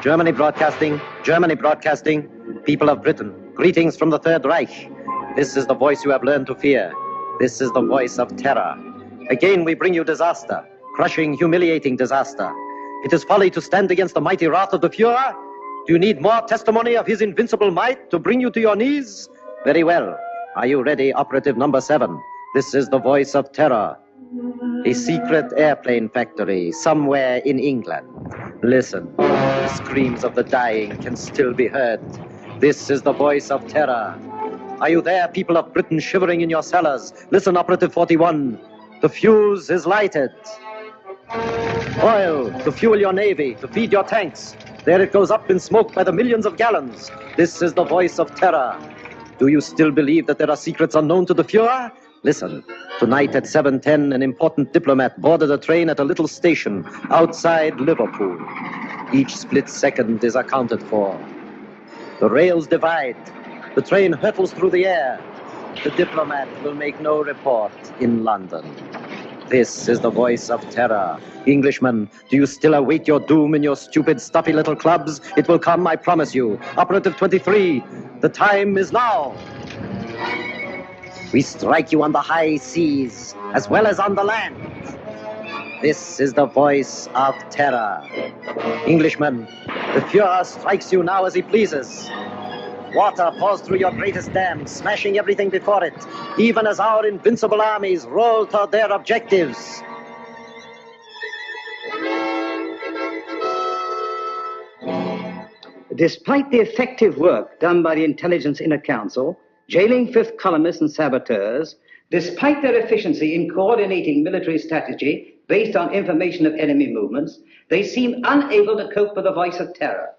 Germany broadcasting, people of Britain, greetings from the Third Reich. This is the voice you have learned to fear. This is the voice of terror. Again we bring you disaster, crushing, humiliating disaster. It is folly to stand against the mighty wrath of the Fuhrer. Do you need more testimony of his invincible might to bring you to your knees? Very well. Are you ready, operative number 7? This is the voice of terror. A secret airplane factory somewhere in England. Listen, the screams of the dying can still be heard. This is the voice of terror. Are you there, people of Britain, shivering in your cellars? Listen, operative 41. The fuse is lighted. Oil to fuel your navy, to feed your tanks. There it goes up in smoke by the millions of gallons. This is the voice of terror. Do you still believe that there are secrets unknown to the Fuhrer? Listen, tonight at 7:10, an important diplomat boarded a train at a little station outside Liverpool. Each split second is accounted for. The rails divide. The train hurtles through the air. The diplomat will make no report in London. This is the voice of terror. Englishmen, do you still await your doom in your stupid, stuffy little clubs? It will come, I promise you. Operative 23, the time is now. We strike you on the high seas, as well as on the land. This is the voice of terror. Englishmen, the Fuhrer strikes you now as he pleases. Water pours through your greatest dam, smashing everything before it, even as our invincible armies roll toward their objectives. Despite the effective work done by the Intelligence Inner Council, jailing fifth columnists and saboteurs, despite their efficiency in coordinating military strategy based on information of enemy movements, they seem unable to cope with the voice of terror.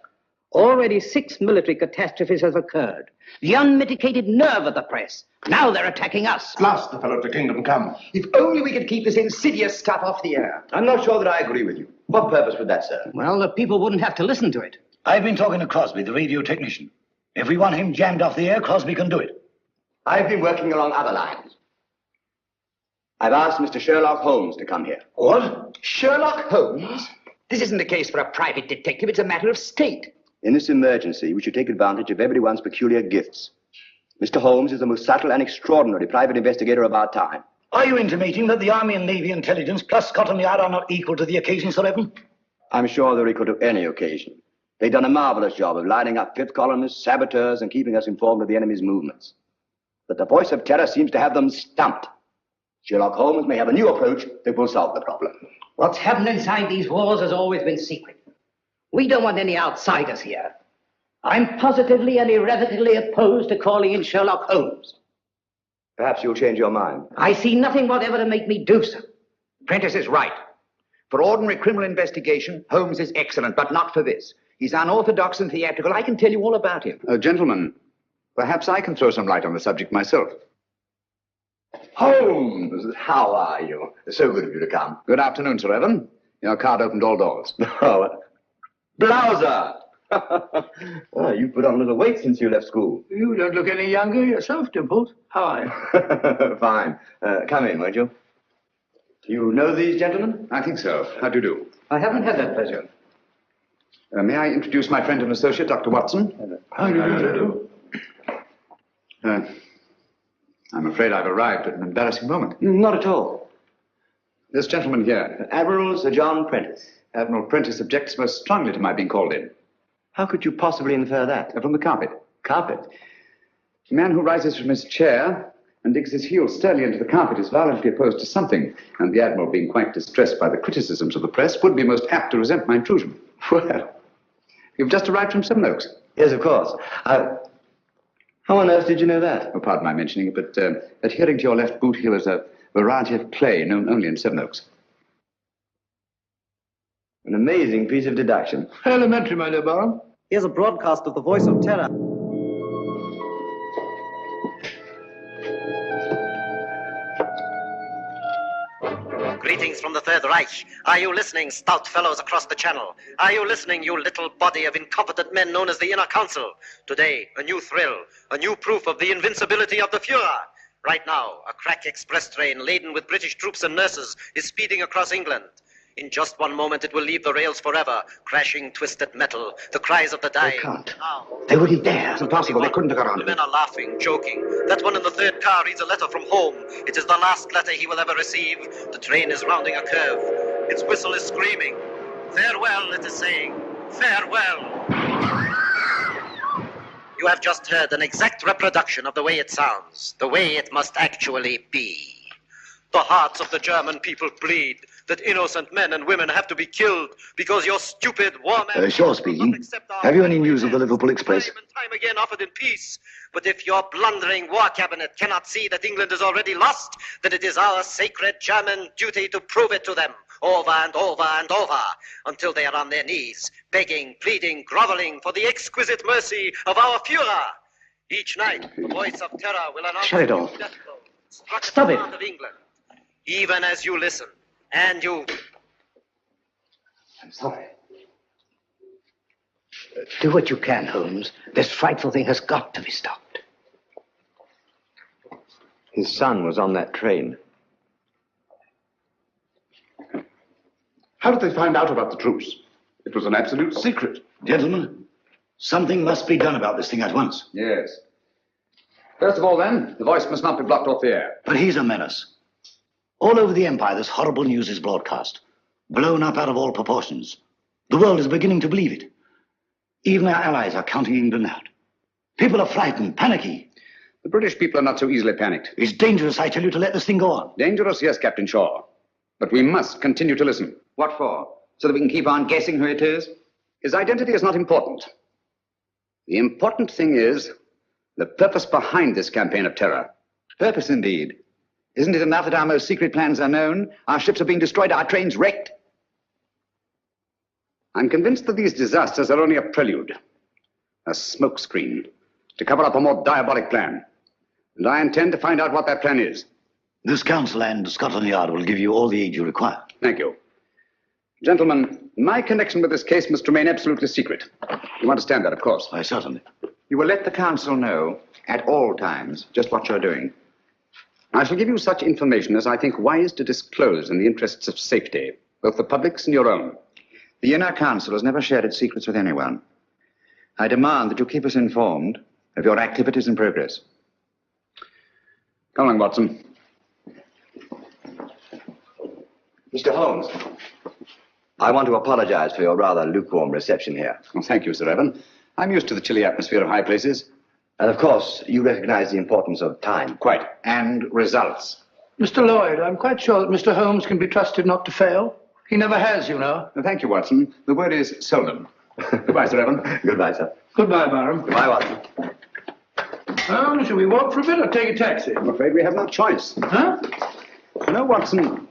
Already 6 military catastrophes have occurred. The unmitigated nerve of the press. Now they're attacking us. At last the fellow to kingdom come. If only we could keep this insidious stuff off the air. I'm not sure that I agree with you. What purpose would that serve? Well, the people wouldn't have to listen to it. I've been talking to Crosby, the radio technician. If we want him jammed off the air, Crosby can do it. I've been working along other lines. I've asked Mr. Sherlock Holmes to come here. What? Sherlock Holmes? This isn't a case for a private detective. It's a matter of state. In this emergency, we should take advantage of everyone's peculiar gifts. Mr. Holmes is the most subtle and extraordinary private investigator of our time. Are you intimating that the Army and Navy intelligence plus Scotland Yard are not equal to the occasion, Sir Evan? I'm sure they're equal to any occasion. They've done a marvelous job of lining up fifth columnists, saboteurs, and keeping us informed of the enemy's movements. But the voice of terror seems to have them stumped. Sherlock Holmes may have a new approach that will solve the problem. What's happened inside these walls has always been secret. We don't want any outsiders here. I'm positively and irrevocably opposed to calling in Sherlock Holmes. Perhaps you'll change your mind. I see nothing whatever to make me do so. Prentice is right. For ordinary criminal investigation, Holmes is excellent, but not for this. He's unorthodox and theatrical. I can tell you all about him. Gentlemen, perhaps I can throw some light on the subject myself. Holmes, how are you? So good of you to come. Good afternoon, Sir Evan. Your card opened all doors. Oh, Blouser! Oh, you've put on a little weight since you left school. You don't look any younger yourself, Dimples. How are you? Fine. Come in, won't you? You know these gentlemen? I think so. How do you do? I haven't had that pleasure. May I introduce my friend and associate, Dr. Watson? How do you do? I'm afraid I've arrived at an embarrassing moment. Not at all. This gentleman here, Admiral Sir John Prentice. Admiral Prentice, objects most strongly to my being called in. How could you possibly infer that? From the carpet. Carpet? A man who rises from his chair and digs his heels sternly into the carpet is violently opposed to something, and the Admiral, being quite distressed by the criticisms of the press, would be most apt to resent my intrusion. Well, you've just arrived from Sevenoaks. Yes, of course. How on earth did you know that? Oh, pardon my mentioning it, but adhering to your left boot heel is a variety of play known only in Sevenoaks. An amazing piece of deduction. Elementary, my dear Baron. Here's a broadcast of the voice of terror. Greetings from the Third Reich. Are you listening, stout fellows across the channel? Are you listening, you little body of incompetent men known as the Inner Council? Today, a new thrill, a new proof of the invincibility of the Fuhrer. Right now, a crack express train laden with British troops and nurses is speeding across England. In just one moment, it will leave the rails forever. Crashing, twisted metal, the cries of the dying. They can't. Now, They wouldn't dare. It's impossible. They couldn't have got on the to men it. are laughing, joking. That one in the third car reads a letter from home. It is the last letter he will ever receive. The train is rounding a curve. Its whistle is screaming. Farewell, it is saying. Farewell. You have just heard an exact reproduction of the way it sounds, the way it must actually be. The hearts of the German people bleed that innocent men and women have to be killed because your stupid war men... Shaw speaking. Have you any news of the Liverpool Express? Time and time again offered in peace. But if your blundering war cabinet cannot see that England is already lost, then it is our sacred German duty to prove it to them over and over and over until they are on their knees, begging, pleading, groveling for the exquisite mercy of our Führer. Each night, the voice of terror will announce... Shut it off. death blow, struck Stop the it. land of England. Even as you listen, and you... I'm sorry. Do what you can, Holmes. This frightful thing has got to be stopped. His son was on that train. How did they find out about the truce? It was an absolute secret. Gentlemen, something must be done about this thing at once. Yes. First of all, then, the voice must not be blocked off the air. But he's a menace. All over the Empire, this horrible news is broadcast, blown up out of all proportions. The world is beginning to believe it. Even our allies are counting England out. People are frightened, panicky. The British people are not so easily panicked. It's dangerous, I tell you, to let this thing go on. Dangerous, yes, Captain Shaw. But we must continue to listen. What for? So that we can keep on guessing who it is? His identity is not important. The important thing is the purpose behind this campaign of terror. Purpose, indeed. Isn't it enough that our most secret plans are known? Our ships are being destroyed, our trains wrecked. I'm convinced that these disasters are only a prelude, a smokescreen, to cover up a more diabolic plan. And I intend to find out what that plan is. This council and Scotland Yard will give you all the aid you require. Thank you. Gentlemen, my connection with this case must remain absolutely secret. You understand that, of course. I certainly. You will let the council know at all times just what you're doing. I shall give you such information as I think wise to disclose in the interests of safety, both the public's and your own. The inner council has never shared its secrets with anyone. I demand that you keep us informed of your activities and progress. Come along, Watson. Mr. Holmes, I want to apologize for your rather lukewarm reception here. Well, thank you, Sir Evan. I'm used to the chilly atmosphere of high places. And of course, you recognize the importance of time. Quite. And results. Mr. Lloyd, I'm quite sure that Mr. Holmes can be trusted not to fail. He never has, you know. Thank you, Watson. The word is seldom. Goodbye, Sir Evan. Goodbye, sir. Goodbye, Barham. Goodbye, Watson. Well, shall we walk for a bit or take a taxi? I'm afraid we have no choice. Huh? You know, Watson,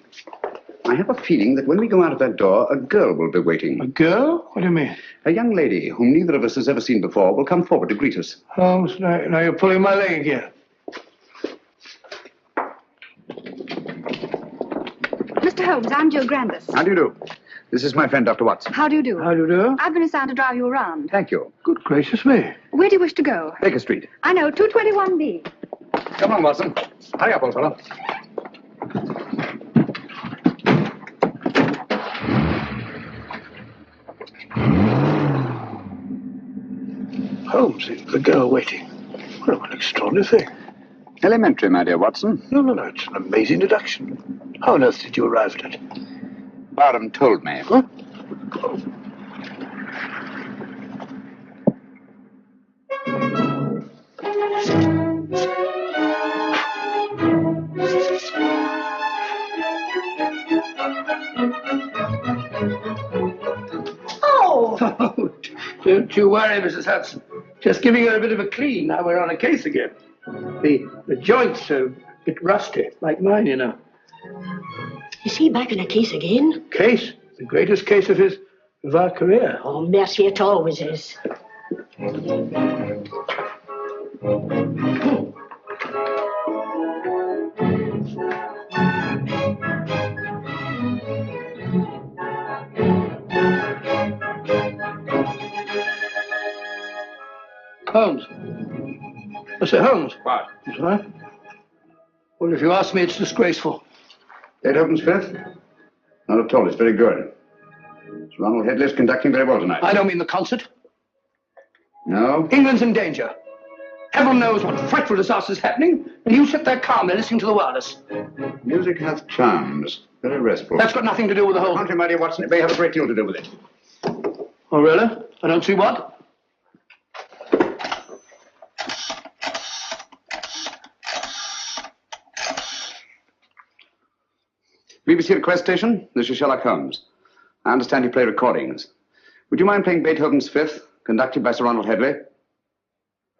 I have a feeling that when we go out of that door, a girl will be waiting. A girl? What do you mean? A young lady whom neither of us has ever seen before will come forward to greet us. Holmes, now you're pulling my leg again. Mr. Holmes, I'm Joe Grandis. How do you do? This is my friend, Dr. Watson. How do you do? How do you do? I've been assigned to drive you around. Thank you. Good gracious me. Where do you wish to go? Baker Street. I know, 221B. Come on, Watson. Hurry up, old fellow. Holmes, the girl waiting. What an extraordinary thing. Elementary, my dear Watson. No, it's an amazing deduction. How on earth did you arrive at it? Barham told me. Huh? Oh, don't you worry, Mrs. Hudson. Just giving her a bit of a clean. Now we're on a case again. The joints are a bit rusty, like mine, you know. Is he back in a case again? Case? The greatest case of our career. Oh, mercy, it always is. Holmes. I say, Holmes. What? That's right. Well, if you ask me, it's disgraceful. Beethoven's Fifth? Not at all. It's very good. Sir Ronald Headley's conducting very well tonight. I don't mean the concert. No? England's in danger. Everyone knows what frightful disaster is happening, and you sit there calmly listening to the wireless. Music hath charms. Very restful. That's got nothing to do with the whole... Contrary, my dear Watson, it may have a great deal to do with it. Oh, really? I don't see what. BBC request station, this is Sherlock Holmes. I understand you play recordings. Would you mind playing Beethoven's Fifth, conducted by Sir Ronald Headley?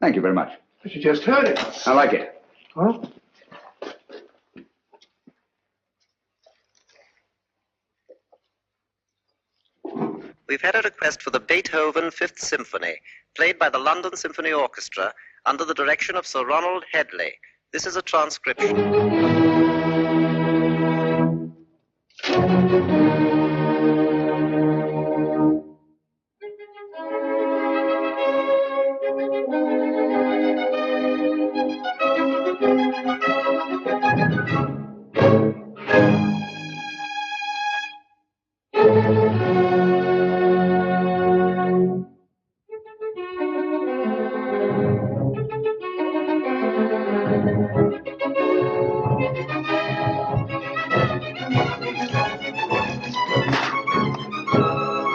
Thank you very much. But you just heard it. I like it. Huh? We've had a request for the Beethoven Fifth Symphony, played by the London Symphony Orchestra under the direction of Sir Ronald Headley. This is a transcription.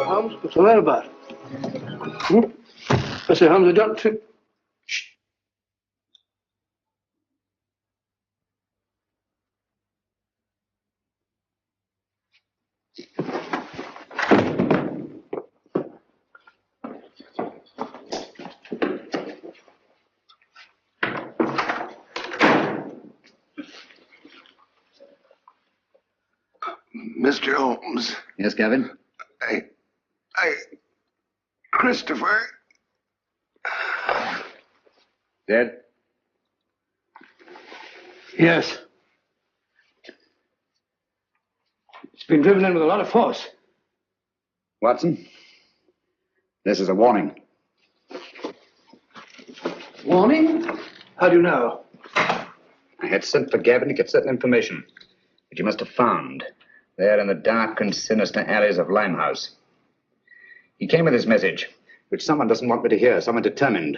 Holmes, what's all that about? I say, Holmes, I don't think... Shh. Mr. Holmes. Yes, Gavin? Christopher. Dead? Yes. It's been driven in with a lot of force. Watson, this is a warning. Warning? How do you know? I had sent for Gavin to get certain information that you must have found there in the dark and sinister alleys of Limehouse. He came with his message, which someone doesn't want me to hear, someone determined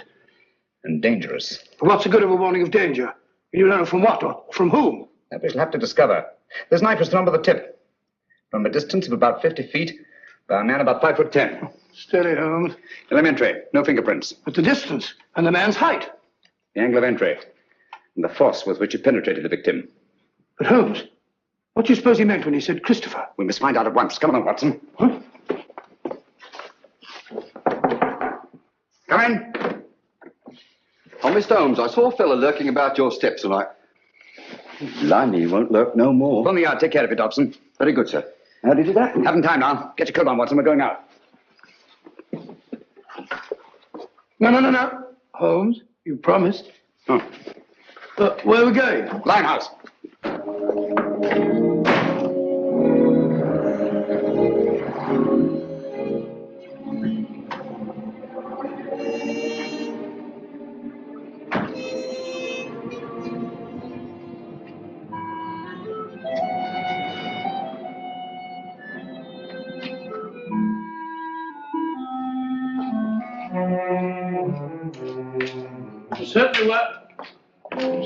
and dangerous. But what's the good of a warning of danger? You don't know from what or from whom? That we shall have to discover. This knife was thrown by the tip, from a distance of about 50 feet, by a man about 5'10". Steady, Holmes. Elementary, no fingerprints. But the distance and the man's height. The angle of entry, and the force with which he penetrated the victim. But Holmes, what do you suppose he meant when he said Christopher? We must find out at once. Come on, Watson. Huh? Come in. Oh, Mr. Holmes, I saw a fella lurking about your steps and Blimey, he won't lurk no more. On the yard. Take care of it, Dobson. Very good, sir. How did it happen? Haven't time now. Get your coat on, Watson. We're going out. No. Holmes, you promised. Oh. Where are we going? Limehouse.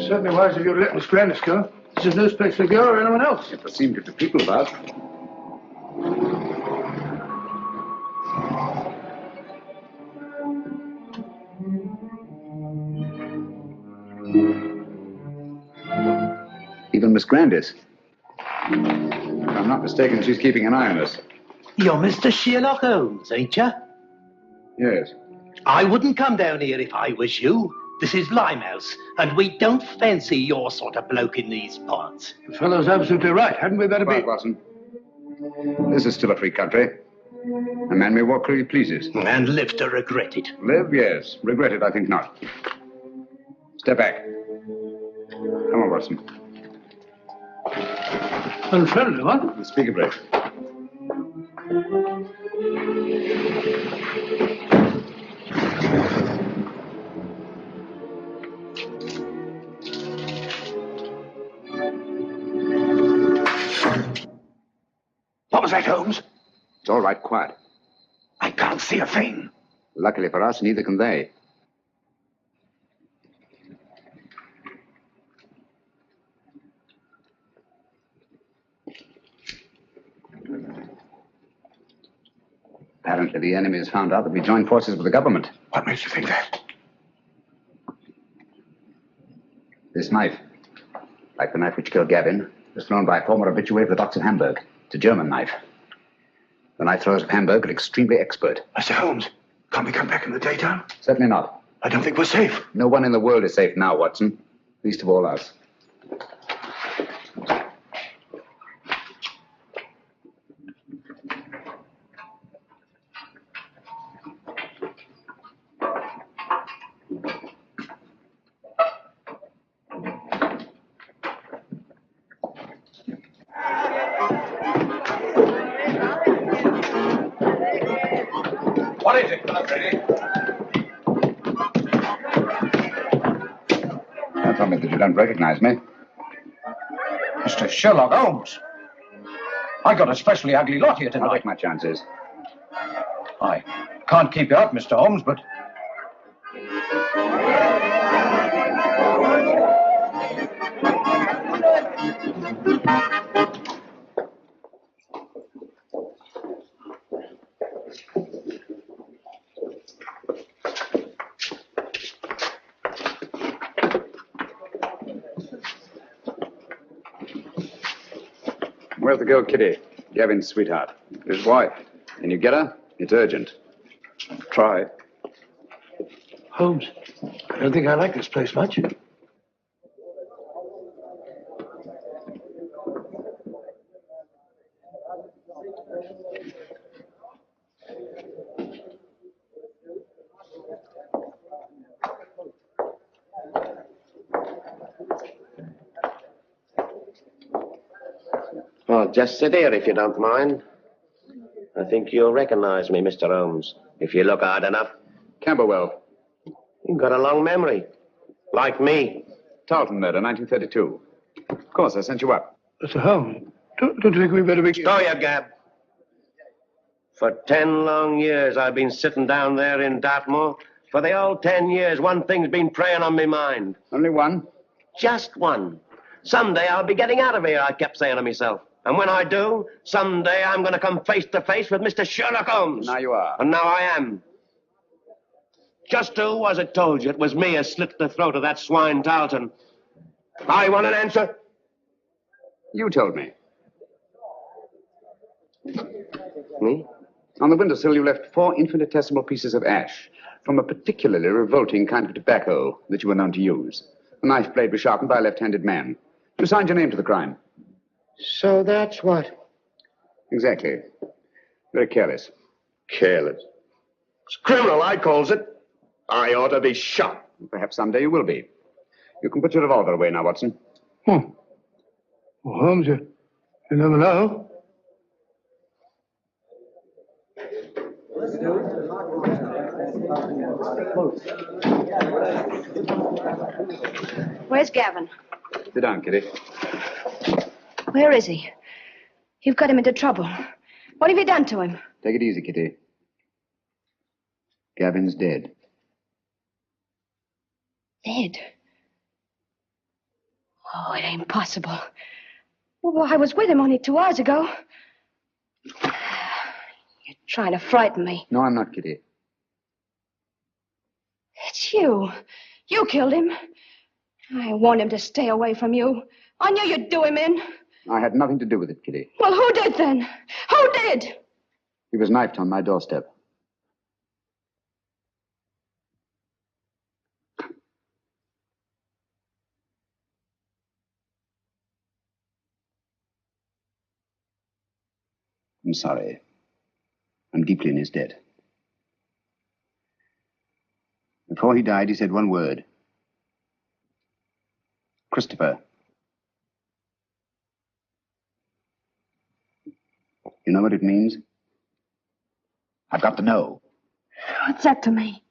Certainly wise of you to let Miss Grandis go. This is no place for a girl or anyone else. There seem to be people about. Even Miss Grandis. If I'm not mistaken, she's keeping an eye on us. You're Mr. Sherlock Holmes, ain't you? Yes. I wouldn't come down here if I was you. This is Limehouse, and we don't fancy your sort of bloke in these parts. The fellow's absolutely right. Hadn't we better Quiet, Watson. This is still a free country. A man may walk where he pleases. And live to regret it. Live, yes. Regret it, I think not. Step back. Come on, Watson. Unfriendly, what? Speak a break. What was that, Holmes? It's all right, quiet. I can't see a thing. Luckily for us, neither can they. Apparently, the enemy has found out that we joined forces with the government. What makes you think that? This knife, like the knife which killed Gavin, was thrown by a former habitué of the docks of Hamburg. It's a German knife. The knife throwers of Hamburg are extremely expert. Mr. Holmes, can't we come back in the daytime? Certainly not. I don't think we're safe. No one in the world is safe now, Watson. Least of all us. What is it? Not ready. Now tell me that you don't recognize me. Mr. Sherlock Holmes. I got a specially ugly lot here tonight. I'll take my chances. I can't keep you up, Mr. Holmes, but... Where's the girl, Kitty? Gavin's sweetheart. His wife. Can you get her? It's urgent. Try. Holmes, I don't think I like this place much. Well, just sit here if you don't mind. I think you'll recognize me, Mr. Holmes, if you look hard enough. Camberwell. You've got a long memory. Like me. Tarleton murder, 1932. Of course, I sent you up. Mr. Holmes, don't you think we better be... Stow your gab. For 10 long years, I've been sitting down there in Dartmoor. For the old 10 years, one thing's been preying on my mind. Only one? Just one. Someday I'll be getting out of here, I kept saying to myself. And when I do, someday I'm going to come face to face with Mr. Sherlock Holmes. Now you are. And now I am. Just who was it told you it was me who slit the throat of that swine Tarleton? I want an answer. You told me. Me? On the windowsill, you left 4 infinitesimal pieces of ash from a particularly revolting kind of tobacco that you were known to use. The knife blade was sharpened by a left-handed man. You signed your name to the crime. So that's what? Exactly. Very careless. Careless. It's criminal, I calls it. I ought to be shot. Perhaps someday you will be. You can put your revolver away now, Watson. Well, Holmes, you never know. Where's Gavin? Sit down, Kitty. Where is he? You've got him into trouble. What have you done to him? Take it easy, Kitty. Gavin's dead. Dead? Oh, it ain't possible. Well, I was with him only 2 hours ago. You're trying to frighten me. No, I'm not, Kitty. It's you. You killed him. I warned him to stay away from you. I knew you'd do him in. I had nothing to do with it, Kitty. Well, who did then? Who did? He was knifed on my doorstep. I'm sorry. I'm deeply in his debt. Before he died, he said one word. Christopher. You know what it means? I've got to know. What's that to me?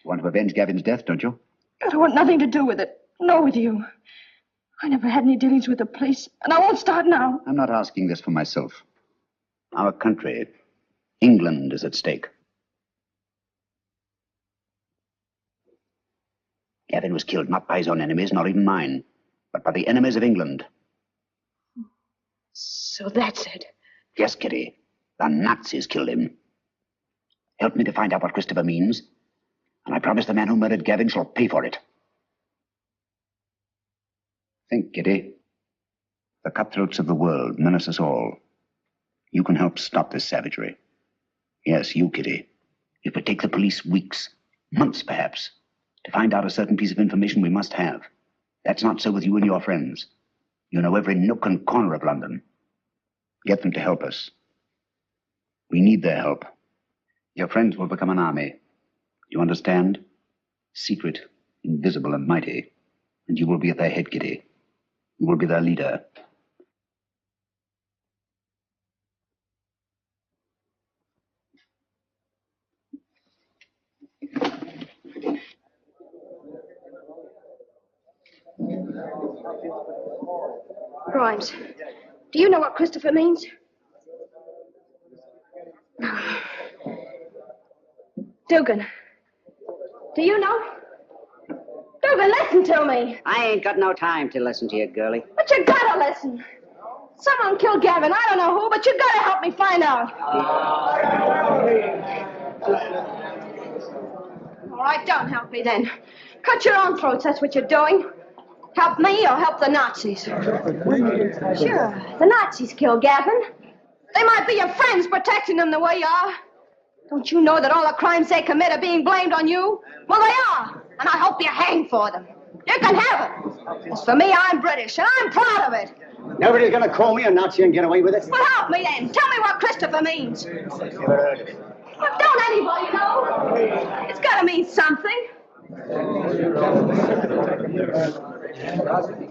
You want to avenge Gavin's death, don't you? I don't want nothing to do with it. Nor with you. I never had any dealings with the police, and I won't start now. I'm not asking this for myself. Our country, England, is at stake. Gavin was killed not by his own enemies, not even mine, but by the enemies of England. So that's it. Yes, Kitty. The Nazis killed him. Help me to find out what Christopher means, and I promise the man who murdered Gavin shall pay for it. Think, Kitty. The cutthroats of the world menace us all. You can help stop this savagery. Yes, you, Kitty. It would take the police weeks, months perhaps, to find out a certain piece of information we must have. That's not so with you and your friends. You know every nook and corner of London. Get them to help us. We need their help. Your friends will become an army. You understand? Secret, invisible, and mighty. And you will be at their head, Kitty. You will be their leader. Grimes, do you know what Christopher means? Dugan, do you know? Dugan, listen to me. I ain't got no time to listen to you, girlie. But you gotta listen. Someone killed Gavin. I don't know who, but you gotta help me find out. All right, don't help me then. Cut your own throats, that's what you're doing. Help me or help the Nazis. Sure, the Nazis killed Gavin. They might be your friends protecting them the way you are. Don't you know that all the crimes they commit are being blamed on you? Well, they are, and I hope you hang for them. You can have it. As for me, I'm British, and I'm proud of it. Nobody's going to call me a Nazi and get away with it. Well, help me then. Tell me what Christopher means. Never heard of it. But don't anybody know? It's got to mean something.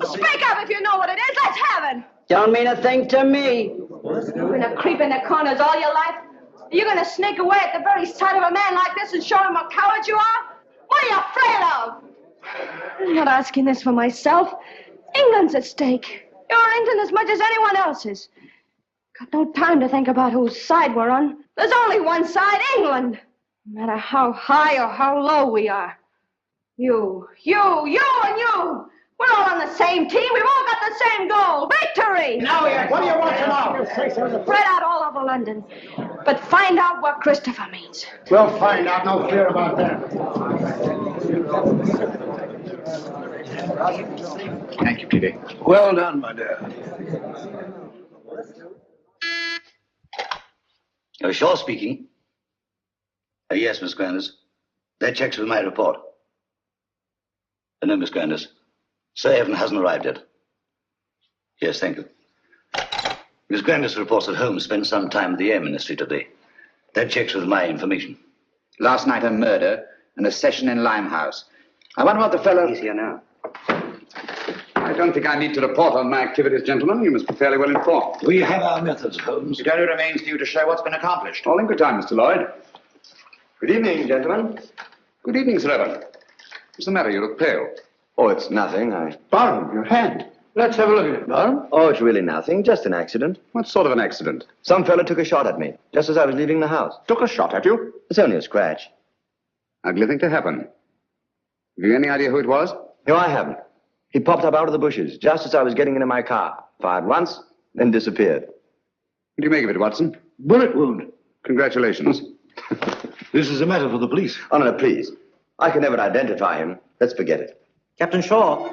Speak up if you know what it is. Let's have it. Don't mean a thing to me. You're going to creep in the corners all your life? You're going to sneak away at the very sight of a man like this and show him what coward you are? What are you afraid of? I'm not asking this for myself. England's at stake. You're England as much as anyone else's. Got no time to think about whose side we're on. There's only one side, England. No matter how high or how low we are. You, and you. We're all on the same team. We've all got the same goal. Victory! What do you want to know? Spread out all over London. But find out what Christopher means. We'll find out. No fear about that. Thank you, Kitty. Well done, my dear. Shaw speaking. Yes, Miss Grandis. That checks with my report. No, Miss Grandis. Sir Evan hasn't arrived yet. Yes, thank you. Miss Grandis reports that Holmes spent some time at the Air Ministry today. That checks with my information. Last night a murder and a session in Limehouse. I wonder what the fellow... He's here now. I don't think I need to report on my activities, gentlemen. You must be fairly well informed. We have our methods, Holmes. It only remains for you to show what's been accomplished. All in good time, Mr. Lloyd. Good evening, gentlemen. Good evening, Sir Evan. What's the matter? You look pale. Oh, it's nothing. Barham, your hand. Let's have a look at it, Barham. Oh, it's really nothing. Just an accident. What sort of an accident? Some fellow took a shot at me, just as I was leaving the house. Took a shot at you? It's only a scratch. Ugly thing to happen. Have you any idea who it was? No, I haven't. He popped up out of the bushes, just as I was getting into my car. Fired once, then disappeared. What do you make of it, Watson? Bullet wound. Congratulations. This is a matter for the police. Oh, no, please. I can never identify him. Let's forget it. Captain Shaw.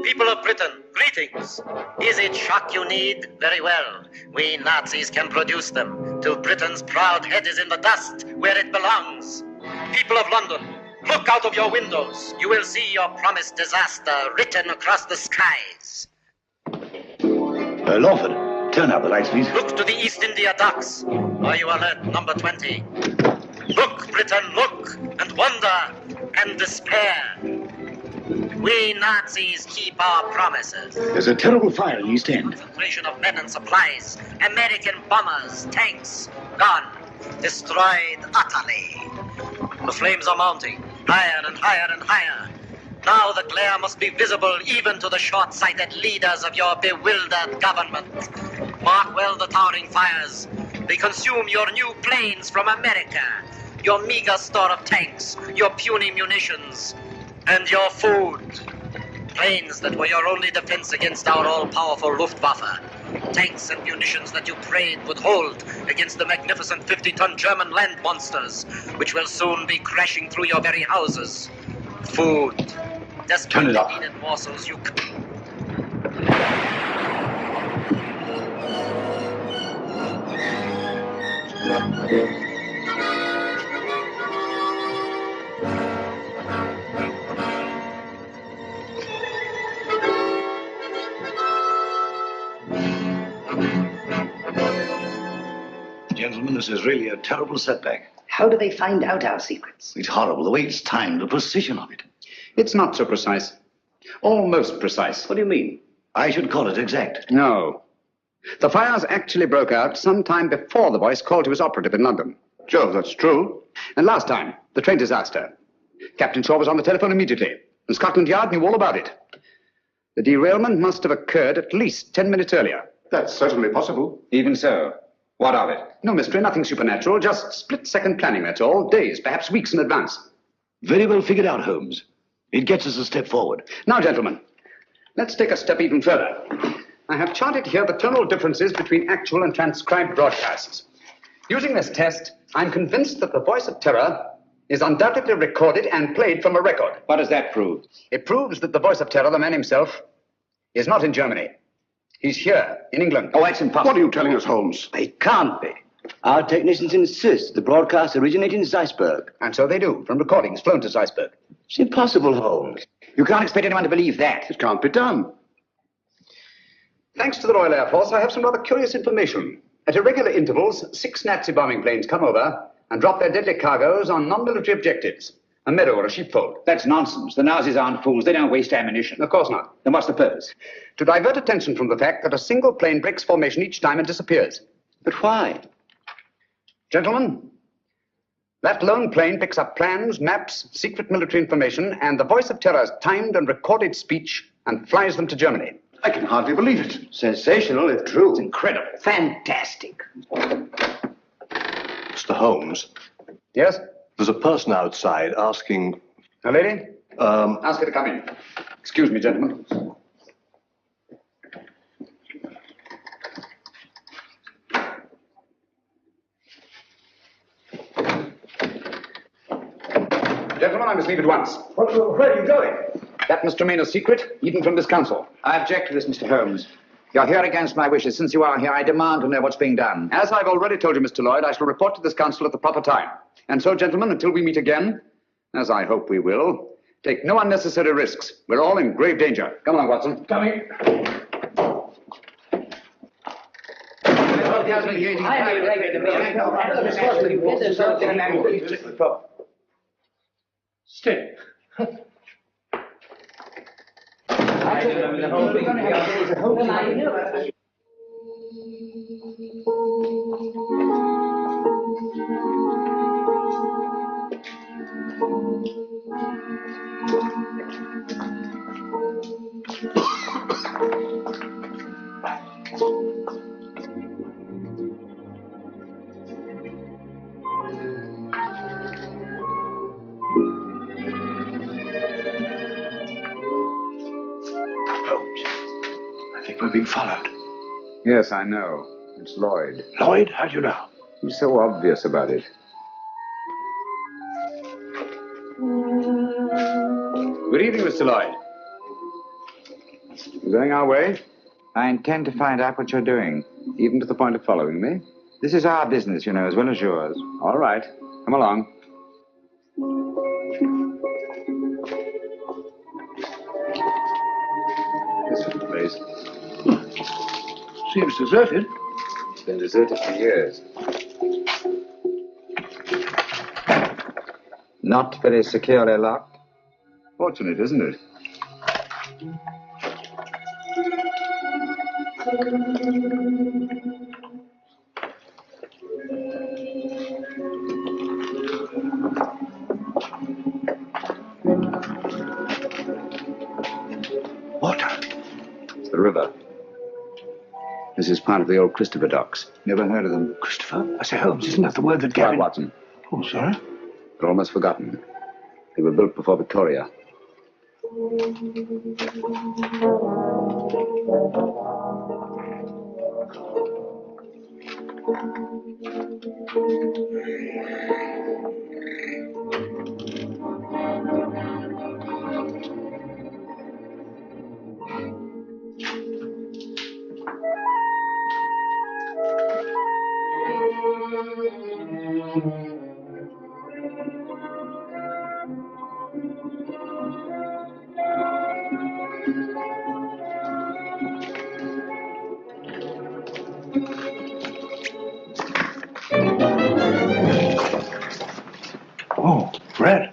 People of Britain, greetings. Is it shock you need? Very well. We Nazis can produce them till Britain's proud head is in the dust where it belongs. People of London, look out of your windows. You will see your promised disaster written across the skies. Lawford, turn out the lights, please. Look to the East India docks. Are you alert, number 20? Look, Britain, look, and wonder, and despair. We Nazis keep our promises. There's a terrible fire in East End. Infiltration of men and supplies. American bombers, tanks, gone. Destroyed utterly. The flames are mounting, higher and higher and higher. Now the glare must be visible even to the short-sighted leaders of your bewildered government. Mark well the towering fires. They consume your new planes from America, your meager store of tanks, your puny munitions, and your food. Planes that were your only defense against our all-powerful Luftwaffe. Tanks and munitions that you prayed would hold against the magnificent 50-ton German land monsters, which will soon be crashing through your very houses. Food. Desperately needed morsels you... Gentlemen, this is really a terrible setback. How do they find out our secrets? It's horrible, the way it's timed, the precision of it. It's not so precise. Almost precise. What do you mean? I should call it exact. No. The fires actually broke out sometime before the voice called to his operative in London. Joe, that's true. And last time, the train disaster. Captain Shaw was on the telephone immediately, and Scotland Yard knew all about it. The derailment must have occurred at least 10 minutes earlier. That's certainly possible. Even so, what of it? No mystery, nothing supernatural, just split-second planning, that's all. Days, perhaps weeks in advance. Very well figured out, Holmes. It gets us a step forward. Now, gentlemen, let's take a step even further. I have charted here the tonal differences between actual and transcribed broadcasts. Using this test, I'm convinced that the voice of terror is undoubtedly recorded and played from a record. What does that prove? It proves that the voice of terror, the man himself, is not in Germany. He's here, in England. Oh, that's impossible. What are you telling us, Holmes? It can't be. Our technicians insist the broadcast originated in Zeisberg. And so they do, from recordings flown to Zeisberg. It's impossible, Holmes. You can't expect anyone to believe that. It can't be done. Thanks to the Royal Air Force, I have some rather curious information. At irregular intervals, 6 Nazi bombing planes come over and drop their deadly cargoes on non-military objectives. A meadow or a sheepfold. That's nonsense. The Nazis aren't fools. They don't waste ammunition. Of course not. Then what's the purpose? To divert attention from the fact that a single plane breaks formation each time and disappears. But why? Gentlemen, that lone plane picks up plans, maps, secret military information, and the voice of terror's timed and recorded speech and flies them to Germany. I can hardly believe it. Sensational, if true. It's incredible. Fantastic. Mr. Holmes, Yes? there's a person outside asking... A lady? Um, Ask her to come in. Excuse me, gentlemen. Gentlemen, I must leave at once. Where are you going? That must remain a secret, even from this council. I object to this, Mr. Holmes. You're here against my wishes. Since you are here, I demand to know what's being done. As I've already told you, Mr. Lloyd, I shall report to this council at the proper time. And so, gentlemen, until we meet again, as I hope we will, take no unnecessary risks. We're all in grave danger. Come along, Watson. Coming. Stay. I think we're being followed. Yes, I know. It's Lloyd. Lloyd, how do you know? He's so obvious about it. Good evening, Mr. Lloyd. You going our way? I intend to find out what you're doing. Even to the point of following me? This is our business, you know, as well as yours. All right. Come along. This is the place. Seems deserted. It's been deserted for years. Not very securely locked. Fortunate, isn't it? the river. This is part of the old Christopher docks. Never heard of them. Christopher? I say, Holmes, isn't that the word that Quiet, Gavin... Watson. Oh, sorry. They're almost forgotten. They were built before Victoria. Oh, Fred.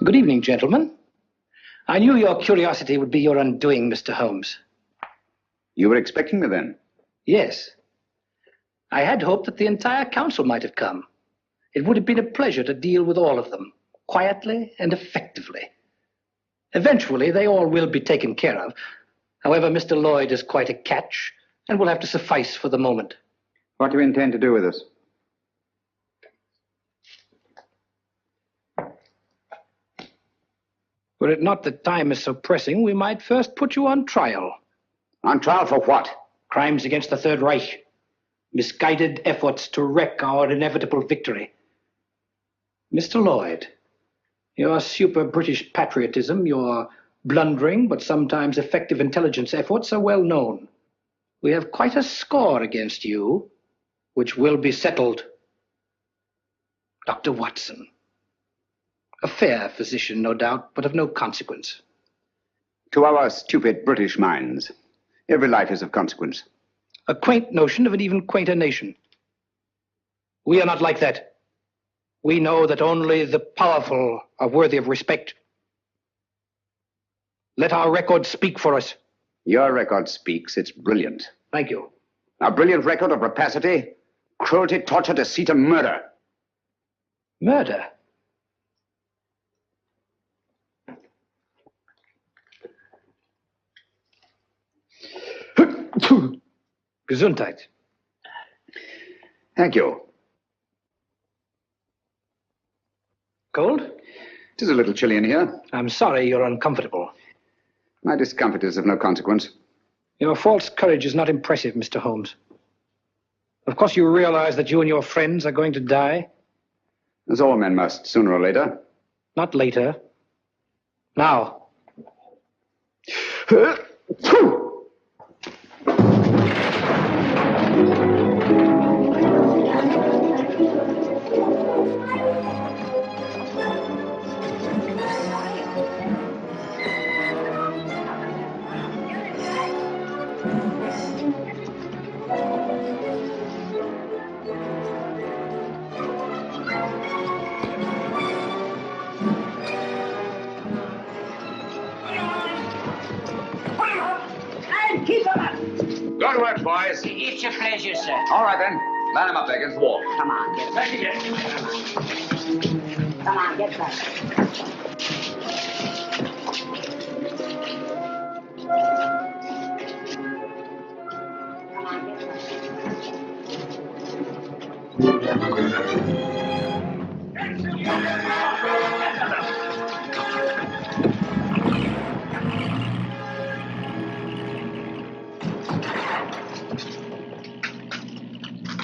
Good evening, gentlemen. I knew your curiosity would be your undoing, Mr. Holmes. You were expecting me then? Yes. I had hoped that the entire council might have come. It would have been a pleasure to deal with all of them, quietly and effectively. Eventually, they all will be taken care of. However, Mr. Lloyd is quite a catch and will have to suffice for the moment. What do you intend to do with us? Were it not that time is so pressing, we might first put you on trial. On trial for what? Crimes against the Third Reich. Misguided efforts to wreck our inevitable victory. Mr. Lloyd, your super British patriotism, your blundering but sometimes effective intelligence efforts are well known. We have quite a score against you, which will be settled. Dr. Watson. A fair physician, no doubt, but of no consequence. To our stupid British minds, every life is of consequence. A quaint notion of an even quainter nation. We are not like that. We know that only the powerful are worthy of respect. Let our record speak for us. Your record speaks. It's brilliant. Thank you. A brilliant record of rapacity, cruelty, torture, deceit, and murder. Murder? Gesundheit. Thank you. Cold? It is a little chilly in here. I'm sorry you're uncomfortable. My discomfort is of no consequence. Your false courage is not impressive, Mr. Holmes. Of course you realize that you and your friends are going to die? As all men must, sooner or later. Not later. Now. Go to work, boys. It's a pleasure, sir. All right, then. Line him up there against the wall. Come on, get back. Come on, get back.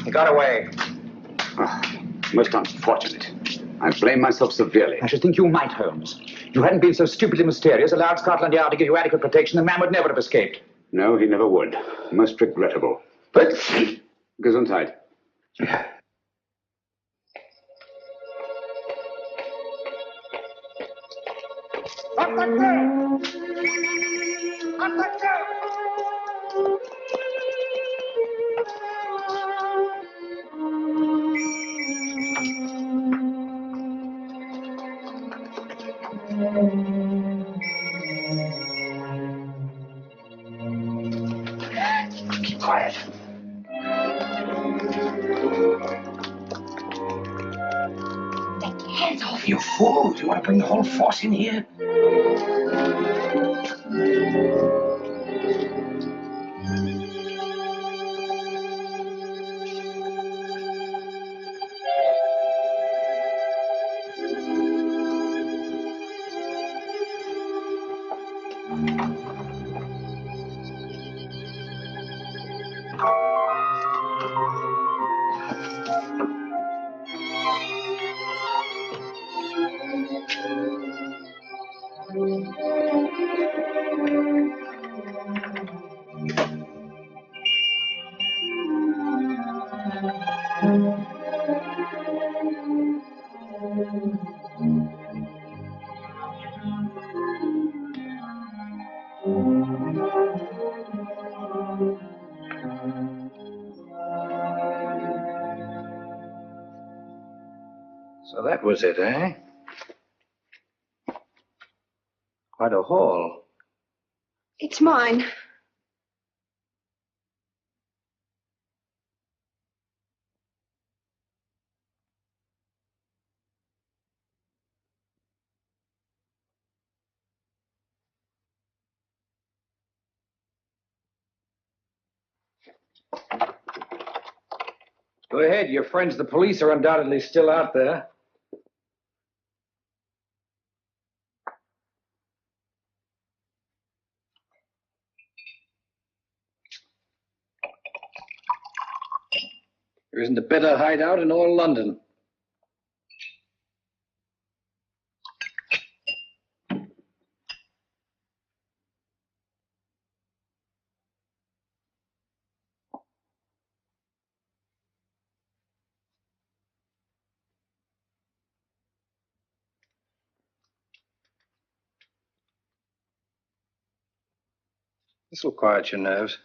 He got away. Oh, most unfortunate. I blame myself severely. I should think you might, Holmes. If you hadn't been so stupidly mysterious, allowed Scotland Yard to give you adequate protection, the man would never have escaped. No, he never would. Most regrettable. But Gesundheit. Keep quiet. Take your hands off. You fool! Do you want to bring the whole force in here? So that was it, eh? Quite a haul. It's mine. Go ahead. Your friends, the police, are undoubtedly still out there. There isn't a better hideout in all London. This will quiet your nerves.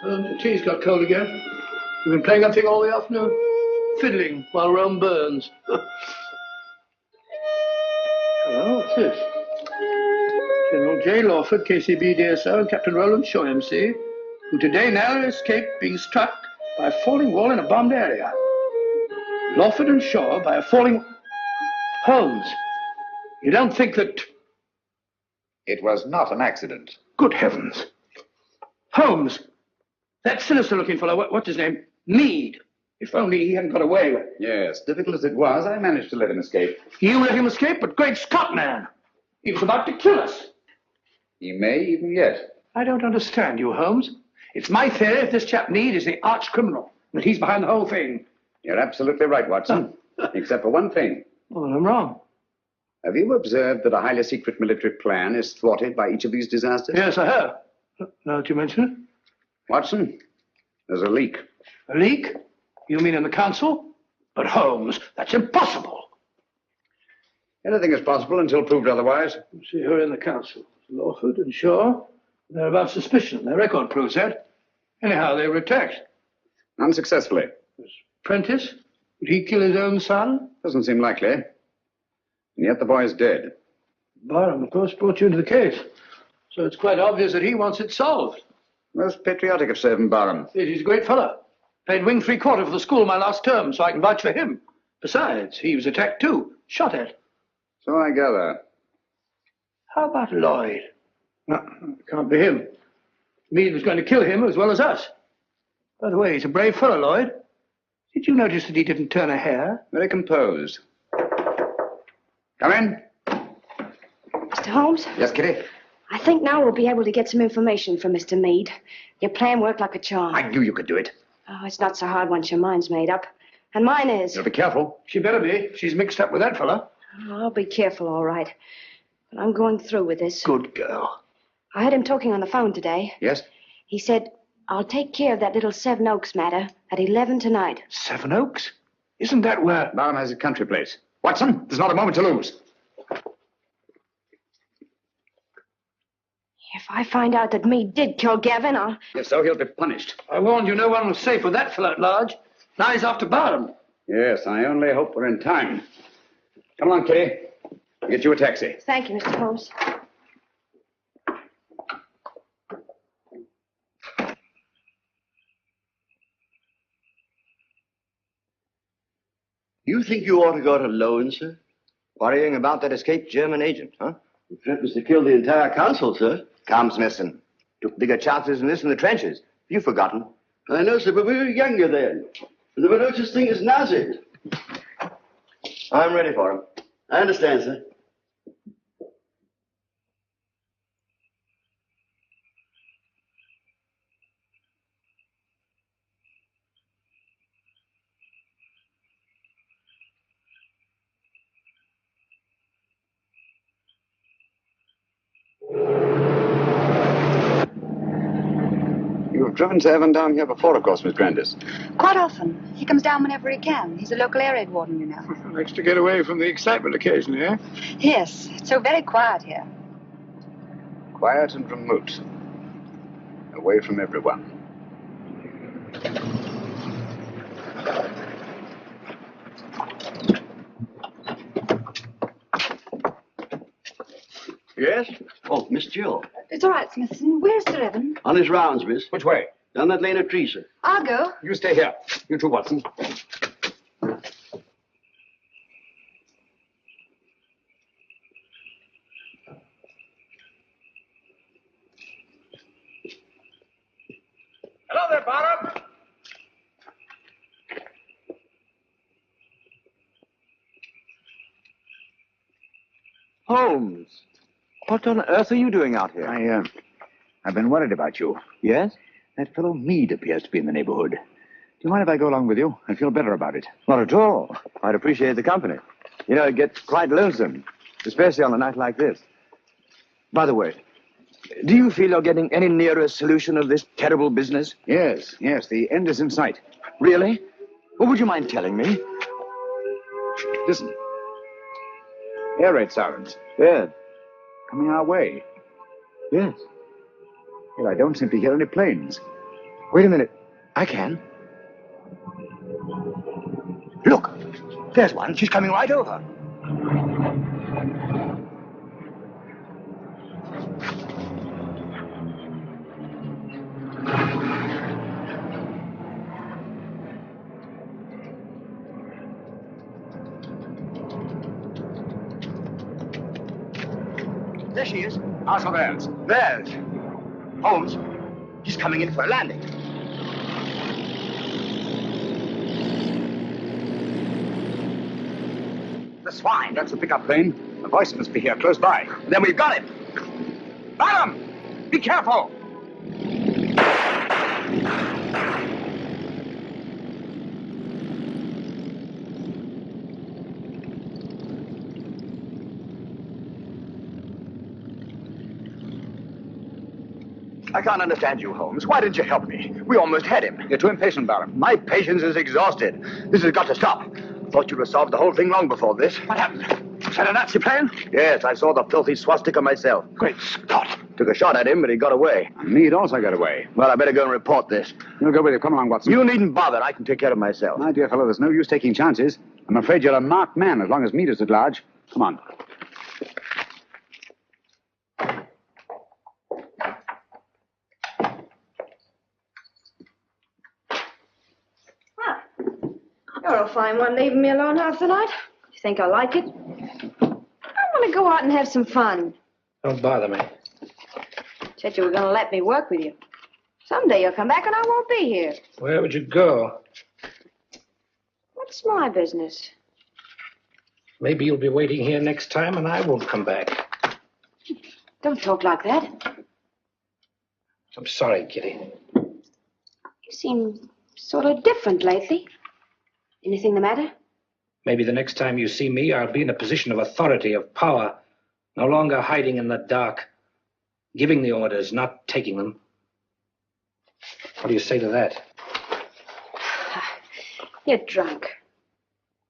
The tea's got cold again. We've been playing that thing all the afternoon. Fiddling while Rome burns. Hello, what's this? General J. Lawford, KCB DSO, and Captain Roland Shaw, MC, who today narrowly escaped being struck by a falling wall in a bombed area. Lawford and Shaw by a falling... Holmes, you don't think that... It was not an accident. Good heavens. Holmes, that sinister-looking fellow, what's his name? Meade. If only he hadn't got away. Yes, difficult as it was, I managed to let him escape. You let him escape? But great Scott, man! He was about to kill us. He may even yet. I don't understand you, Holmes. It's my theory that this chap Meade is the arch criminal, that he's behind the whole thing. You're absolutely right, Watson. Except for one thing. Well, I'm wrong. Have you observed that a highly secret military plan is thwarted by each of these disasters? Yes, I have. Now that you mention it. Watson, there's a leak. A leak? You mean in the council? But Holmes, that's impossible. Anything is possible until proved otherwise. See who are in the council. Lawford and Shaw. They're above suspicion. Their record proves that. Anyhow, they were attacked. Unsuccessfully. Prentice? Would he kill his own son? Doesn't seem likely. And yet the boy is dead. Barham, of course, brought you into the case. So it's quite obvious that he wants it solved. Most patriotic of Sir Barham. He's a great fellow. Played wing 3/4 for the school my last term, so I can vouch for him. Besides, he was attacked too. Shot at. So I gather. How about Lloyd? No, it can't be him. Meade was going to kill him as well as us. By the way, he's a brave fellow, Lloyd. Did you notice that he didn't turn a hair? Very composed. Come in. Mr. Holmes? Yes, Kitty? I think now we'll be able to get some information from Mr. Meade. Your plan worked like a charm. I knew you could do it. Oh, it's not so hard once your mind's made up. And mine is. You'll be careful. She better be. She's mixed up with that fella. Oh, I'll be careful, all right. But I'm going through with this. Good girl. I heard him talking on the phone today. Yes? He said, I'll take care of that little Seven Oaks matter at 11 tonight. Seven Oaks? Isn't that where... Barham has a country place. Watson, there's not a moment to lose. If I find out that Meade did kill Gavin, I'll... If so, he'll be punished. I warned you no one was safe with that fella at large. Now he's off to Barham. Yes, I only hope we're in time. Come along, Kitty. I'll get you a taxi. Thank you, Mr. Holmes. You think you ought to go to alone, sir? Worrying about that escaped German agent, huh? He threatens to kill the entire council, sir. Calm, Smithson. Took bigger chances than this in the trenches. You've forgotten. I know, sir, but we were younger then. There were no such thing as Nazis. I'm ready for him. I understand, sir. You've driven Sir Evan down here before, of course, Miss Grandis. Quite often. He comes down whenever he can. He's a local air raid warden, you know. Likes to get away from the excitement occasionally, eh? Yes, it's so very quiet here. Quiet and remote. Away from everyone. Yes? Oh, Miss Jill. It's all right, Smithson. Where's Sir Evan? On his rounds, miss. Which way? Down that lane of trees, sir. I'll go. You stay here. You too, Watson. Hello there, Barham. Holmes, what on earth are you doing out here? I've been worried about you. Yes? That fellow Meade appears to be in the neighborhood. Do you mind if I go along with you? I feel better about it. Not at all. I'd appreciate the company. You know, it gets quite lonesome, especially on a night like this. By the way, do you feel you're getting any nearer a solution of this terrible business? Yes, the end is in sight. Really? Well, would you mind telling me? Listen. Air raid sirens. Yes. Coming our way. Yes. Well, I don't seem to hear any planes. Wait a minute. I can. Look. There's one. She's coming right over. There she is. Ask for theirs. There's Holmes. He's coming in for a landing. The swine. That's the pickup plane. The voice must be here, close by. Then we've got him. Barham! Be careful! I can't understand you, Holmes. Why didn't you help me? We almost had him. You're too impatient, Barham. My patience is exhausted. This has got to stop. Thought you'd have solved the whole thing long before this. What happened? Is that a Nazi plane? Yes, I saw the filthy swastika myself. Great Scott. Took a shot at him, but he got away. Meade also got away. Well, I better go and report this. You'll go with you. Come along, Watson. You needn't bother. I can take care of myself. My dear fellow, there's no use taking chances. I'm afraid you're a marked man as long as Meade is at large. Come on. You're a fine one, leaving me alone half the night. You think I like it? I want to go out and have some fun. Don't bother me. Said you were going to let me work with you. Someday you'll come back and I won't be here. Where would you go? What's my business? Maybe you'll be waiting here next time and I won't come back. Don't talk like that. I'm sorry, Kitty. You seem Sort of different lately. Anything the matter? Maybe the next time you see me, I'll be in a position of authority, of power, no longer hiding in the dark, giving the orders, not taking them. What do you say to that? You're drunk.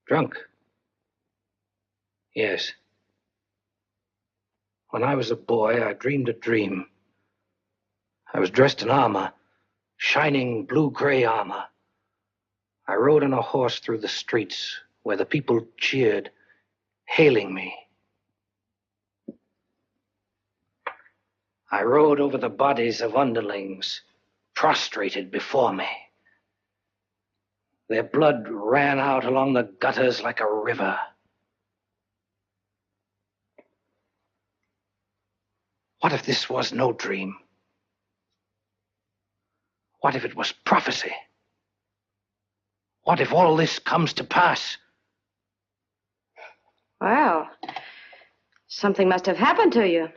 Drunk? Yes. When I was a boy, I dreamed a dream. I was dressed in armor, shining blue-gray armor. I rode on a horse through the streets where the people cheered, hailing me. I rode over the bodies of underlings, prostrated before me. Their blood ran out along the gutters like a river. What if this was no dream? What if it was prophecy? What if all this comes to pass? Well, something must have happened to you.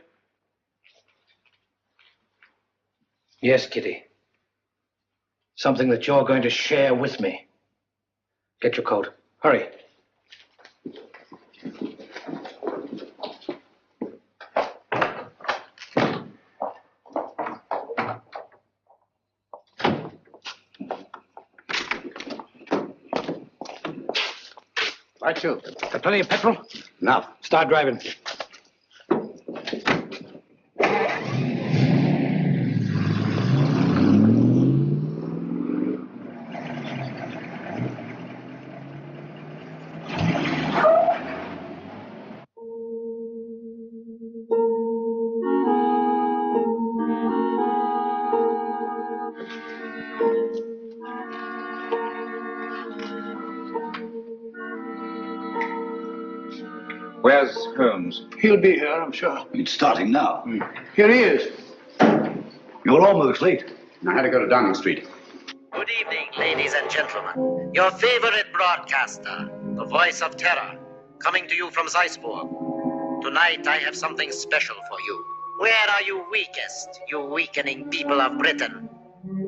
Yes, Kitty. Something that you're going to share with me. Get your coat. Hurry. Right, you. Got plenty of petrol? Now. Start driving. Where's Holmes? He'll be here, I'm sure. It's starting now. Here he is. You're almost late. I had to go to Downing Street. Good evening, ladies and gentlemen. Your favorite broadcaster, the voice of terror, coming to you from Zeisburg. Tonight I have something special for you. Where are you weakest, you weakening people of Britain?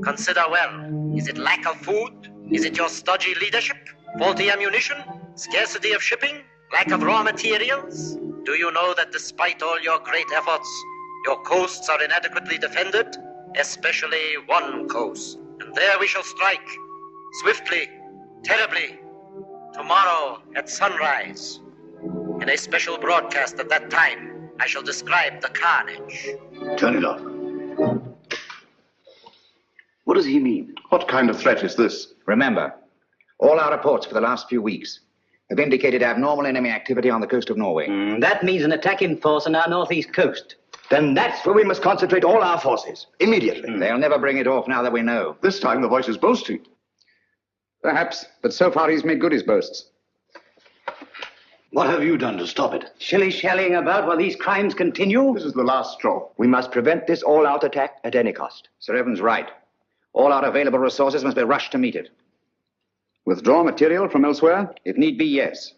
Consider well. Is it lack of food? Is it your stodgy leadership? Faulty ammunition? Scarcity of shipping? Lack of raw materials? Do you know that despite all your great efforts, your coasts are inadequately defended? Especially one coast. And there we shall strike. Swiftly, terribly. Tomorrow at sunrise. In a special broadcast at that time, I shall describe the carnage. Turn it off. What does he mean? What kind of threat is this? Remember, all our reports for the last few weeks have indicated abnormal enemy activity on the coast of Norway. That means an attack in force on our northeast coast. Then that's where we must concentrate all our forces, immediately. They'll never bring it off now that we know. This time the voice is boasting. Perhaps, but so far he's made good his boasts. What have you done to stop it? Shilly-shallying about while these crimes continue? This is the last straw. We must prevent this all-out attack at any cost. Sir Evan's right. All our available resources must be rushed to meet it. Withdraw material from elsewhere? If need be, yes.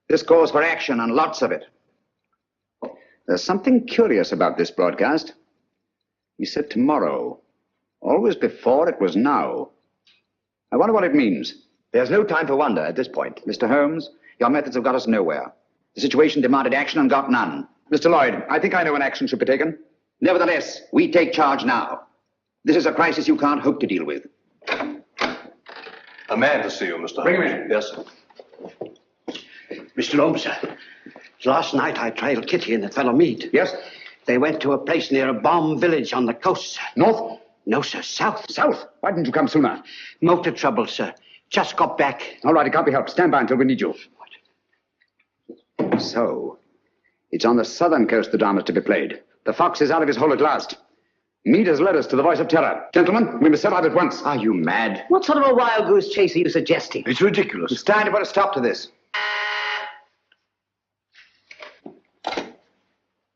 This calls for action, and lots of it. There's something curious about this broadcast. He said tomorrow. Always before, it was now. I wonder what it means. There's no time for wonder at this point. Mr. Holmes, your methods have got us nowhere. The situation demanded action and got none. Mr. Lloyd, I think I know when action should be taken. Nevertheless, we take charge now. This is a crisis you can't hope to deal with. A man to see you, Mr. Bring him in. Yes, sir. Mr. Holmes, sir. Last night I trailed Kitty and the fellow Mead. Yes? They went to a place near a bomb village on the coast, sir. North? No, sir, south. South? Why didn't you come sooner? Motor trouble, sir. Just got back. All right, it can't be helped. Stand by until we need you. What? So, it's on the southern coast the drama's to be played. The fox is out of his hole at last. Mead has led us to the voice of terror. Gentlemen, we must set out at once. Are you mad? What sort of a wild goose chase are you suggesting? It's ridiculous. It's time to put a stop to this.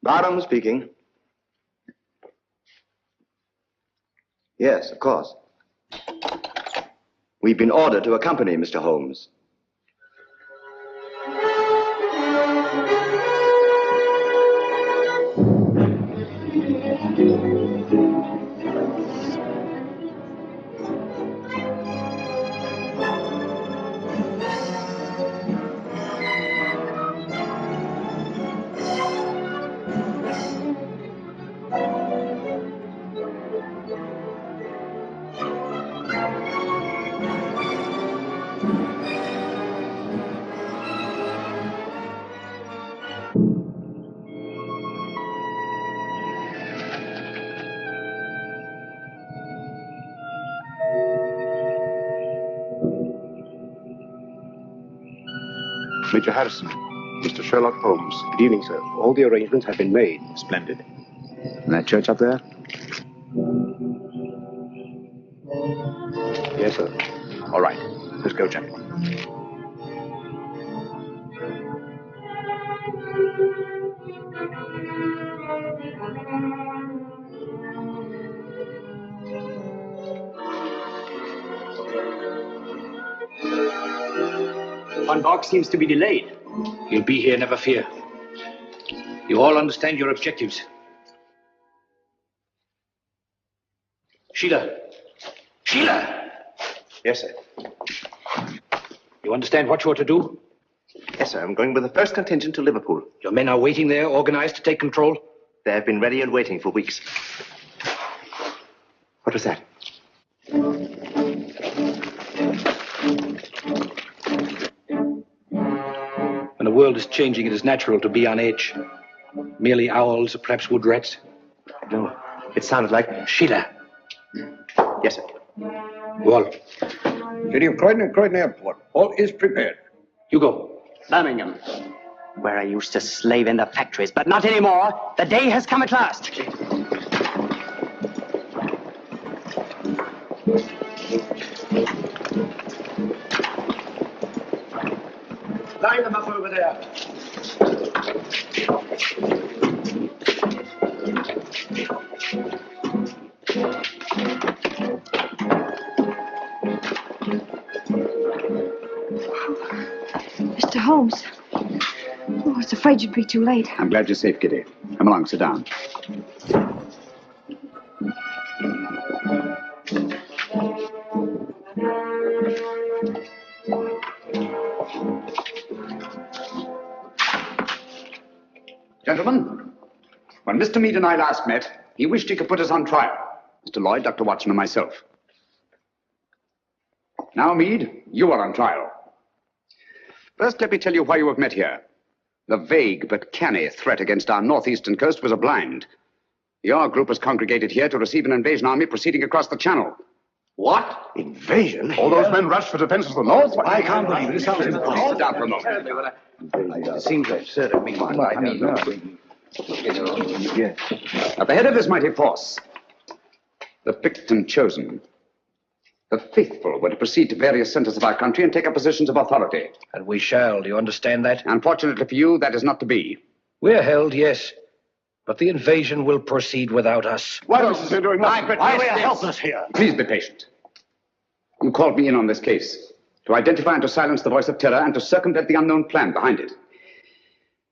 Barham speaking. Yes, of course. We've been ordered to accompany Mr. Holmes. Major Harrison, Mr. Sherlock Holmes. Good evening, sir. All the arrangements have been made. Splendid. And that church up there? Yes, sir. All right. Let's go, gentlemen. Von Borg seems to be delayed. He'll be here, never fear. You all understand your objectives. Sheila! Sheila! Yes, sir. You understand what you are to do? Yes, sir. I'm going with the first contingent to Liverpool. Your men are waiting there, organized to take control? They have been ready and waiting for weeks. What was that? When the world is changing, it is natural to be on edge. Merely owls or perhaps wood rats? No, it sounded like... Sheila. Yes, sir. Go on. City of Croydon and Croydon Airport. All is prepared. You go. Birmingham, where I used to slave in the factories, but not anymore. The day has come at last. Line them up over there. Mr. Holmes. Oh, I was afraid you'd be too late. I'm glad you're safe, Kitty. Come along, sit down. Gentlemen, when Mr. Meade and I last met, he wished he could put us on trial. Mr. Lloyd, Dr. Watson, and myself. Now, Meade, you are on trial. First, let me tell you why you have met here. The vague but canny threat against our northeastern coast was a blind. Your group was congregated here to receive an invasion army proceeding across the channel. What? Invasion? All those men rushed for defense of the north? I can't believe this. Sounds impossible. Sit down for a moment. It seems absurd of me. At the head of this mighty force, the picked and chosen, the faithful were to proceed to various centers of our country and take up positions of authority. And we shall. Do you understand that? Unfortunately for you, that is not to be. We're held, yes. But the invasion will proceed without us. What else is there doing? Why we are helpless here? Please be patient. You called me in on this case to identify and to silence the voice of terror and to circumvent the unknown plan behind it.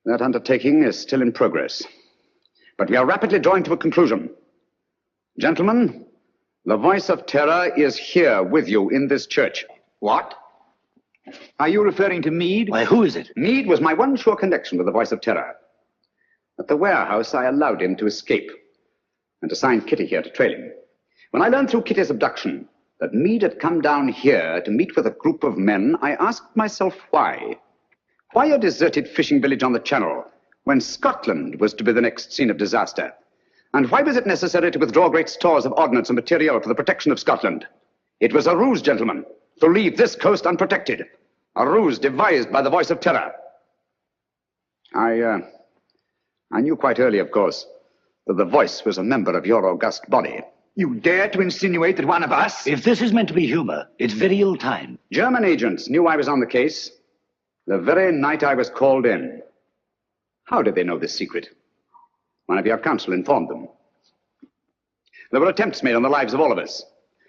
That undertaking is still in progress. But we are rapidly drawing to a conclusion. Gentlemen, the voice of terror is here with you in this church. What? Are you referring to Meade? Why, who is it? Meade was my one sure connection with the voice of terror. At the warehouse, I allowed him to escape and assigned Kitty here to trail him. When I learned through Kitty's abduction that Meade had come down here to meet with a group of men, I asked myself why. Why a deserted fishing village on the Channel when Scotland was to be the next scene of disaster? And why was it necessary to withdraw great stores of ordnance and material for the protection of Scotland? It was a ruse, gentlemen, to leave this coast unprotected. A ruse devised by the voice of terror. I knew quite early, of course, that the voice was a member of your august body. You dare to insinuate that one of us? If this is meant to be humor, it's very ill timed. German agents knew I was on the case the very night I was called in. How did they know this secret? One of your counsel informed them. There were attempts made on the lives of all of us.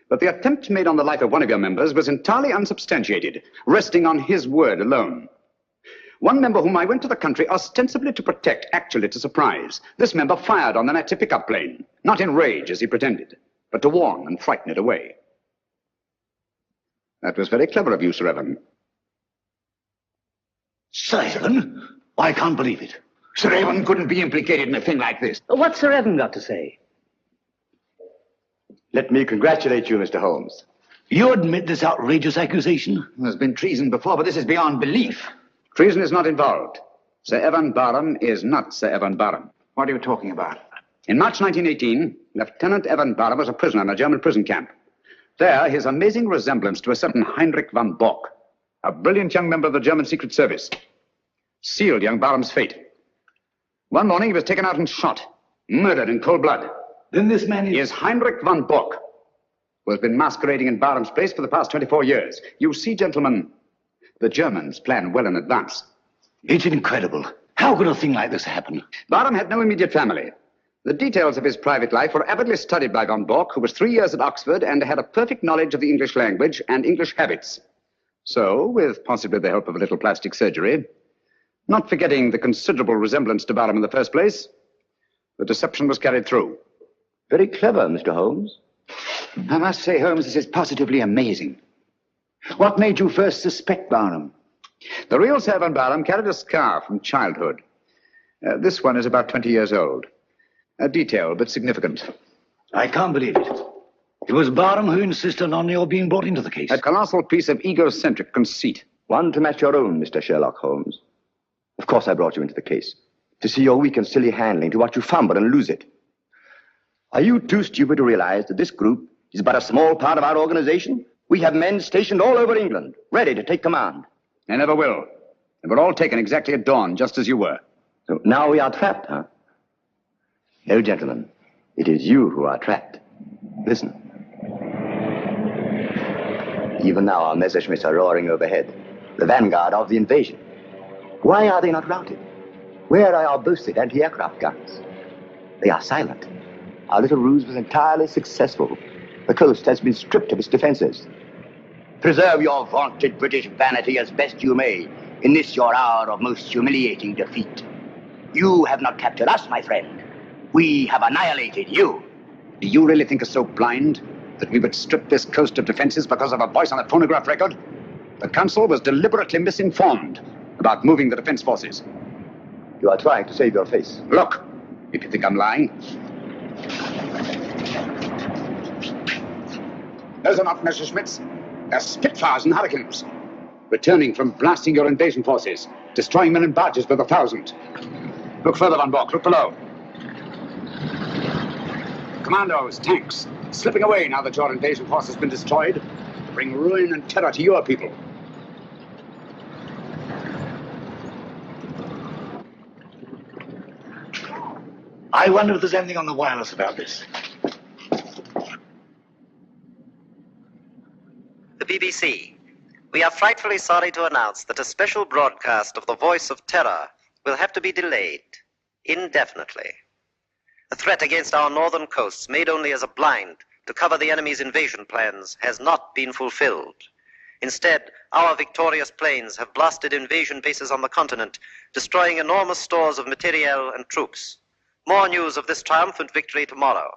But the attempt made on the life of one of your members was entirely unsubstantiated, resting on his word alone. One member whom I went to the country ostensibly to protect, actually to surprise. This member fired on the Nazi pickup plane, not in rage as he pretended, but to warn and frighten it away. That was very clever of you, Sir Evan. Sir Evan? I can't believe it. Sir Evan couldn't be implicated in a thing like this. What's Sir Evan got to say? Let me congratulate you, Mr. Holmes. You admit this outrageous accusation? There's been treason before, but this is beyond belief. Treason is not involved. Sir Evan Barham is not Sir Evan Barham. What are you talking about? In March 1918, Lieutenant Evan Barham was a prisoner in a German prison camp. There, his amazing resemblance to a certain Heinrich von Bock, a brilliant young member of the German Secret Service, sealed young Barham's fate. One morning he was taken out and shot, murdered in cold blood. Then this man is... He is Heinrich von Bork, who has been masquerading in Barham's place for the past 24 years. You see, gentlemen, the Germans plan well in advance. It's incredible. How could a thing like this happen? Barham had no immediate family. The details of his private life were avidly studied by von Bork, who was 3 years at Oxford and had a perfect knowledge of the English language and English habits. So, with possibly the help of a little plastic surgery, not forgetting the considerable resemblance to Barham in the first place, the deception was carried through. Very clever, Mr. Holmes. I must say, Holmes, this is positively amazing. What made you first suspect Barham? The real Sir Von Barham carried a scar from childhood. This one is about 20 years old. A detail, but significant. I can't believe it. It was Barham who insisted on your being brought into the case. A colossal piece of egocentric conceit. One to match your own, Mr. Sherlock Holmes. Of course I brought you into the case. To see your weak and silly handling, to watch you fumble and lose it. Are you too stupid to realize that this group is but a small part of our organization? We have men stationed all over England, ready to take command. They never will. They were all taken exactly at dawn, just as you were. So now we are trapped, huh? No, gentlemen. It is you who are trapped. Listen. Even now our Messerschmitts are roaring overhead, the vanguard of the invasion. Why are they not routed? Where are our boasted anti-aircraft guns? They are silent. Our little ruse was entirely successful. The coast has been stripped of its defenses. Preserve your vaunted British vanity as best you may in this your hour of most humiliating defeat. You have not captured us, my friend. We have annihilated you. Do you really think us so blind that we would strip this coast of defenses because of a voice on a phonograph record? The Council was deliberately misinformed about moving the defense forces. You are trying to save your face. Look, if you think I'm lying. Those are not Messerschmitts. They're Spitfires and Hurricanes, returning from blasting your invasion forces, destroying men in barges with 1,000. Look further, Von Bork. Look below. Commandos, tanks, slipping away now that your invasion force has been destroyed, to bring ruin and terror to your people. I wonder if there's anything on the wireless about this. The BBC. We are frightfully sorry to announce that a special broadcast of The Voice of Terror will have to be delayed indefinitely. The threat against our northern coasts, made only as a blind to cover the enemy's invasion plans, has not been fulfilled. Instead, our victorious planes have blasted invasion bases on the continent, destroying enormous stores of materiel and troops. More news of this triumphant victory tomorrow.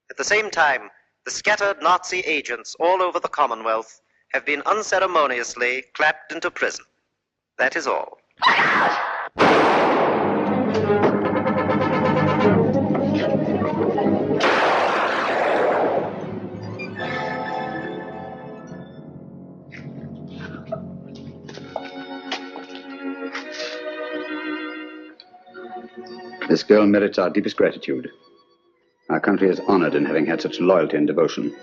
At the same time, the scattered Nazi agents all over the Commonwealth have been unceremoniously clapped into prison. That is all. This girl merits our deepest gratitude. Our country is honored in having had such loyalty and devotion.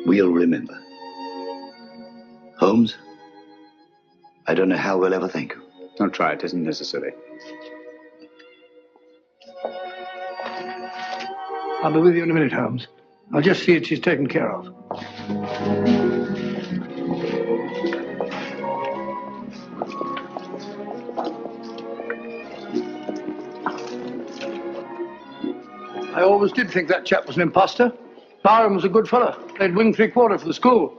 We'll remember. Holmes, I don't know how we'll ever thank you. Don't try, it isn't necessary. I'll be with you in a minute, Holmes. I'll just see that she's taken care of. I always did think that chap was an imposter. Barham was a good fellow. Played wing 3/4 for the school.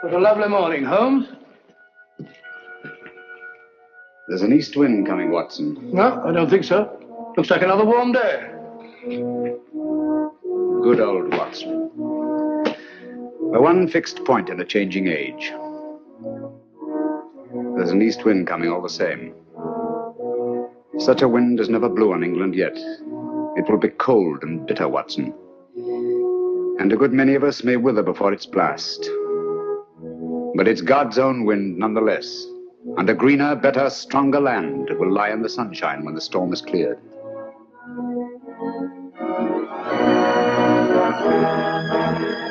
What a lovely morning, Holmes. There's an east wind coming, Watson. No, I don't think so. Looks like another warm day. Good old Watson. The one fixed point in a changing age. There's an east wind coming all the same. Such a wind has never blew on England yet. It will be cold and bitter, Watson. And a good many of us may wither before its blast. But it's God's own wind nonetheless. And a greener, better, stronger land will lie in the sunshine when the storm is cleared. Thank you.